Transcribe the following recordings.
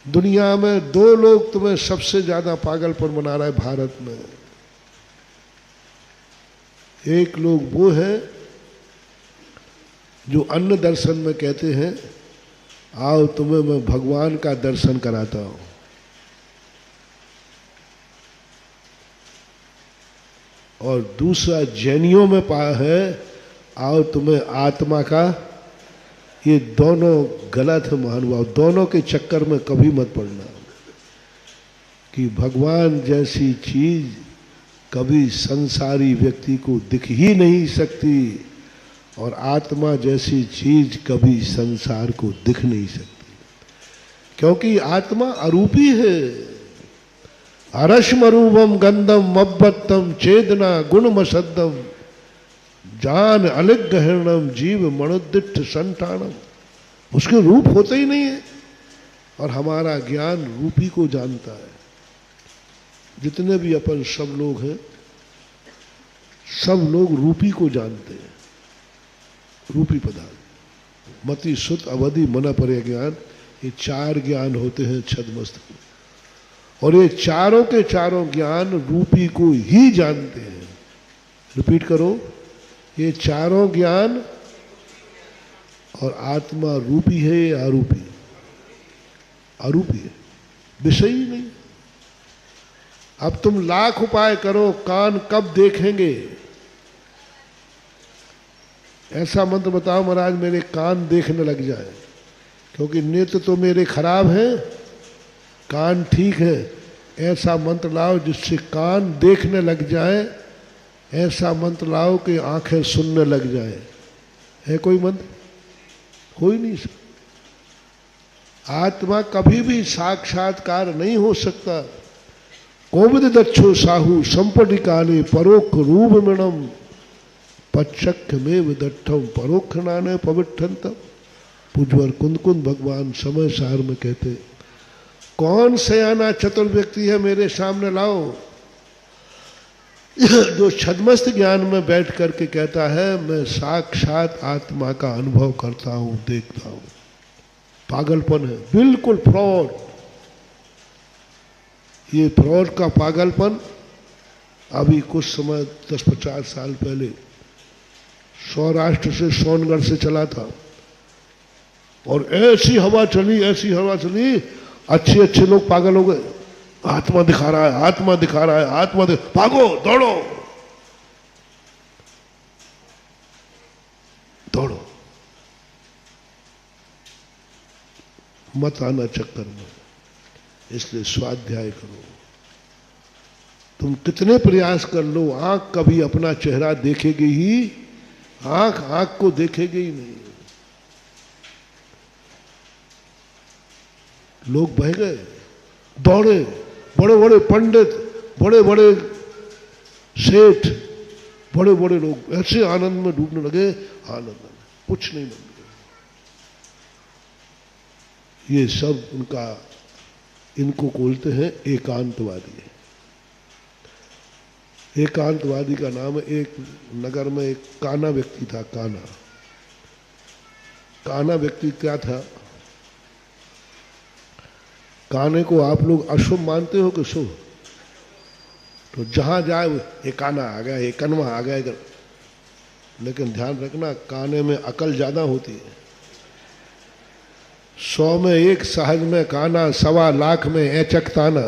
दुनिया में दो लोग तुम्हें सबसे ज्यादा पागलपन बना रहा है भारत में। एक लोग वो है जो अन्न दर्शन में कहते हैं आओ तुम्हें मैं भगवान का दर्शन कराता हूं, और दूसरा जैनियों में पाया है आओ तुम्हें आत्मा का। ये दोनों गलत है महानुभाव, दोनों के चक्कर में कभी मत पड़ना कि भगवान जैसी चीज कभी संसारी व्यक्ति को दिख ही नहीं सकती और आत्मा जैसी चीज कभी संसार को दिख नहीं सकती, क्योंकि आत्मा अरूपी है। अरश्मरूपम गंधम मब्बत्तम चेदना गुणमसद्दम जान अलिग गहरणम जीव मणोदिष्ट संतानम। उसके रूप होते ही नहीं है और हमारा ज्ञान रूपी को जानता है। जितने भी अपन सब लोग हैं सब लोग रूपी को जानते हैं, रूपी पदार्थ। मति सुत अवधि मन पर ज्ञान, ये चार ज्ञान होते हैं छद्मस्त को, और ये चारों के चारों ज्ञान रूपी को ही जानते हैं। रिपीट करो, ये चारों ज्ञान और आत्मा रूपी है या अरूपी? अरूपी है, विषय ही नहीं। अब तुम लाख उपाय करो, कान कब देखेंगे? ऐसा मंत्र बताओ महाराज मेरे कान देखने लग जाए, क्योंकि नेत्र तो मेरे खराब हैं, कान ठीक है। ऐसा मंत्र लाओ जिससे कान देखने लग जाए, ऐसा मंत्र लाओ कि आंखें सुनने लग जाए। है कोई मंत्र? कोई नहीं सकता। आत्मा कभी भी साक्षात्कार नहीं हो सकता। कोविद दक्षो साहू संपटि काले परोक्ष रूप मिणम पच्चक्ष में दट्ठम परोक्ष नाने पविठंतम। पूज्यवर कुंद भगवान समय सार में कहते, कौन सयाना चतुर व्यक्ति है मेरे सामने लाओ जो छद्मस्त ज्ञान में बैठ करके कहता है मैं साक्षात आत्मा का अनुभव करता हूं, देखता हूं। पागलपन है, बिल्कुल फ्रॉड। ये फ्रॉड का पागलपन अभी कुछ समय 10-50 साल पहले सौराष्ट्र से सोनगढ़ से चला था, और ऐसी हवा चली, ऐसी हवा चली, अच्छे अच्छे लोग पागल हो गए। आत्मा दिखा रहा है, आत्मा दिखा रहा है, आत्मा भागो दौड़ो दौड़ो, मत आना चक्कर में। इसलिए स्वाध्याय करो। तुम कितने प्रयास कर लो, आंख कभी अपना चेहरा देखेगी ही, आंख आंख को देखेगी ही नहीं। लोग बह गए, दौड़े, बड़े बड़े पंडित, बड़े बड़े सेठ, बड़े बड़े लोग ऐसे आनंद में डूबने लगे, आनंद में कुछ नहीं बन गया। ये सब उनका, इनको बोलते हैं एकांतवादी। एकांतवादी का नाम, एक नगर में एक काना व्यक्ति था। काना व्यक्ति क्या था? काने को आप लोग अशुभ मानते हो कि शुभ? तो जहां जाए ये काना आ गया, ये कनवा आ गया। लेकिन ध्यान रखना, काने में अकल ज्यादा होती है। 100 में 1 सहज में काना, 1.25 लाख में ऐचकताना।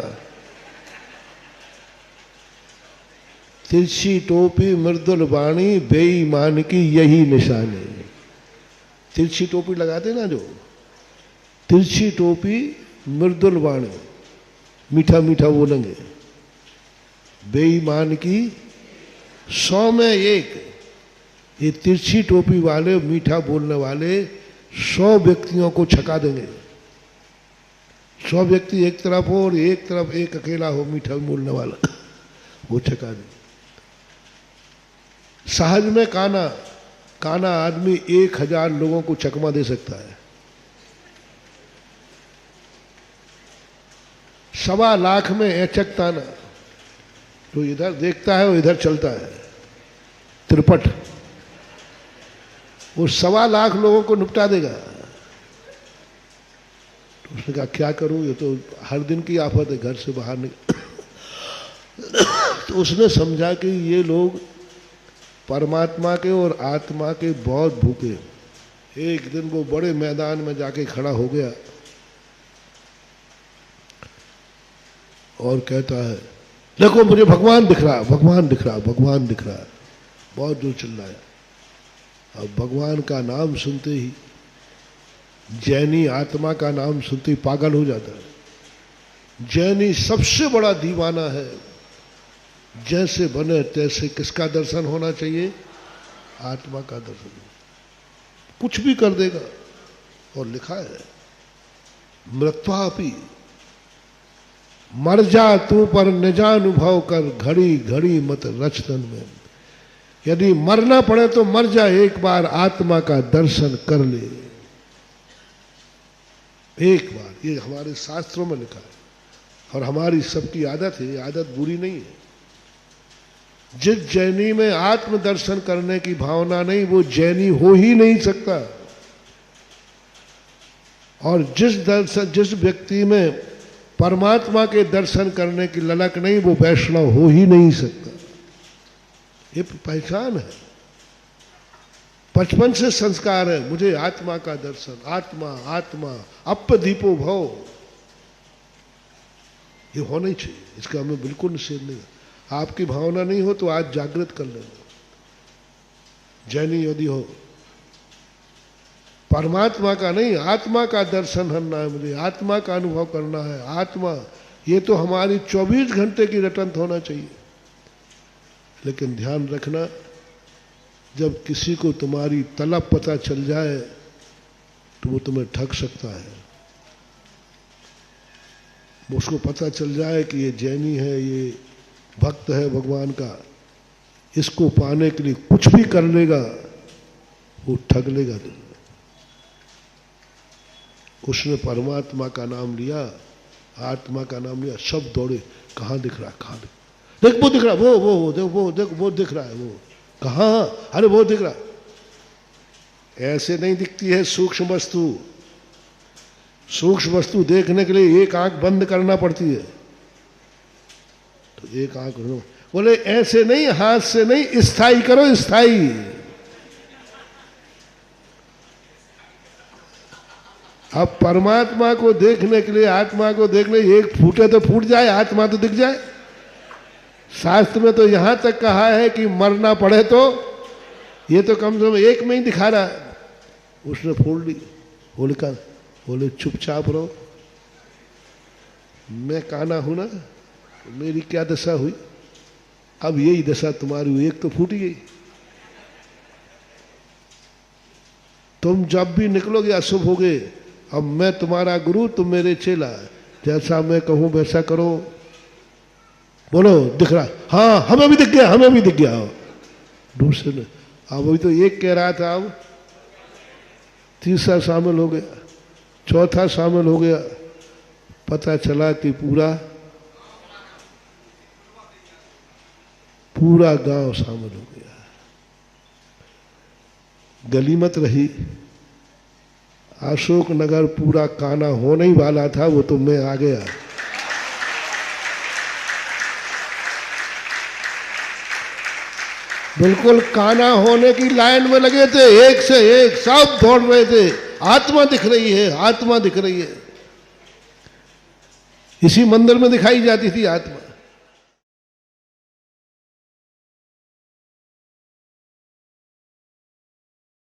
तिरछी टोपी मृदुल वाणी बेईमान की यही निशानी। तिरछी टोपी लगाते ना जो, तिरछी टोपी मृदुल वाणी, मीठा मीठा बोलेंगे। बेईमान की 100 में 1। ये तिरछी टोपी वाले, मीठा बोलने वाले 100 व्यक्तियों को छका देंगे। 100 व्यक्ति एक तरफ हो और एक तरफ एक अकेला हो मीठा बोलने वाला, वो छका दे। सहज में काना, काना आदमी 1000 लोगों को चकमा दे सकता है। 1.25 लाख में ऐचकताना, तो इधर देखता है और इधर चलता है, त्रिपट। वो 1.25 लाख लोगों को निपटा देगा। तो उसने कहा क्या करूं, ये तो हर दिन की आफत है, घर से बाहर निकल। तो उसने समझा कि ये लोग परमात्मा के और आत्मा के बहुत भूखे। एक दिन वो बड़े मैदान में जाके खड़ा हो गया और कहता है, देखो मुझे भगवान दिख रहा है, भगवान दिख रहा है, भगवान दिख रहा है। बहुत दूर चिल्लाया। अब भगवान का नाम सुनते ही, जैनी आत्मा का नाम सुनते ही पागल हो जाता है। जैनी सबसे बड़ा दीवाना है। जैसे बने तैसे किसका दर्शन होना चाहिए? आत्मा का दर्शन। कुछ भी कर देगा। और लिखा है, मृत्वापि, मर जा तू पर निजानुभव कर, घड़ी घड़ी मत रचतन में। यदि मरना पड़े तो मर जा, एक बार आत्मा का दर्शन कर ले। एक बार। ये हमारे शास्त्रों में लिखा है और हमारी सबकी आदत है। ये आदत बुरी नहीं है। जिस जैनी में आत्म दर्शन करने की भावना नहीं, वो जैनी हो ही नहीं सकता। और जिस व्यक्ति में परमात्मा के दर्शन करने की ललक नहीं, वो वैष्णव हो ही नहीं सकता। ये पहचान है। बचपन से संस्कार है, मुझे आत्मा का दर्शन, आत्मा आत्मा अपदीपो भव, ये होना ही चाहिए। इसका हमें बिल्कुल निषेध नहीं है। आपकी भावना नहीं हो तो आज जागृत कर लेना। जैनी यदि हो, परमात्मा का नहीं, आत्मा का दर्शन करना है, मुझे आत्मा का अनुभव करना है। आत्मा ये तो हमारी 24 घंटे की रटंत होना चाहिए। लेकिन ध्यान रखना, जब किसी को तुम्हारी तलब पता चल जाए तो वो तुम्हें ठग सकता है। उसको पता चल जाए कि ये जैनी है, ये भक्त है भगवान का, इसको पाने के लिए कुछ भी कर लेगा, वो ठग लेगा तुम्हें। उसने परमात्मा का नाम लिया, आत्मा का नाम लिया, सब दौड़े, कहाँ दिख रहा है, कहाँ देख, वो दिख रहा है, वो देख, वो देख, वो दिख रहा है, वो कहाँ, अरे वो दिख रहा है। ऐसे नहीं दिखती है सूक्ष्म वस्तु। सूक्ष्म वस्तु देखने के लिए एक आंख बंद करना पड़ती है। तो एक आंख बोले ऐसे नहीं, हाथ से नहीं, स्थायी करो, स्थायी। अब परमात्मा को देखने के लिए, आत्मा को देखने, एक फूटे तो फूट जाए, आत्मा तो दिख जाए। शास्त्र में तो यहां तक कहा है कि मरना पड़े तो, ये तो कम से कम एक में ही दिखा रहा है। उसने फोड़ ली। बोले चुपचाप रहो, मैं काना हूं ना, मेरी क्या दशा हुई। अब यही दशा तुम्हारी हुई, एक तो फूटी गई। तुम जब भी निकलोगे अशुभ होगे। अब मैं तुम्हारा गुरु, तुम मेरे चेला, जैसा मैं कहूं वैसा करो। बोलो दिख रहा? हाँ हमें भी दिख गया, हमें भी दिख गया। दूसरे ने, अब अभी तो एक कह रहा था, अब तीसरा शामिल हो गया, चौथा शामिल हो गया। पता चला कि पूरा गांव शामिल हो गया। गलीमत रही। अशोक नगर पूरा काना होने ही वाला था, वो तो मैं आ गया। बिल्कुल काना होने की लाइन में लगे थे, एक से एक सब दौड़ रहे थे। आत्मा दिख रही है, आत्मा दिख रही है। इसी मंदिर में दिखाई जाती थी आत्मा।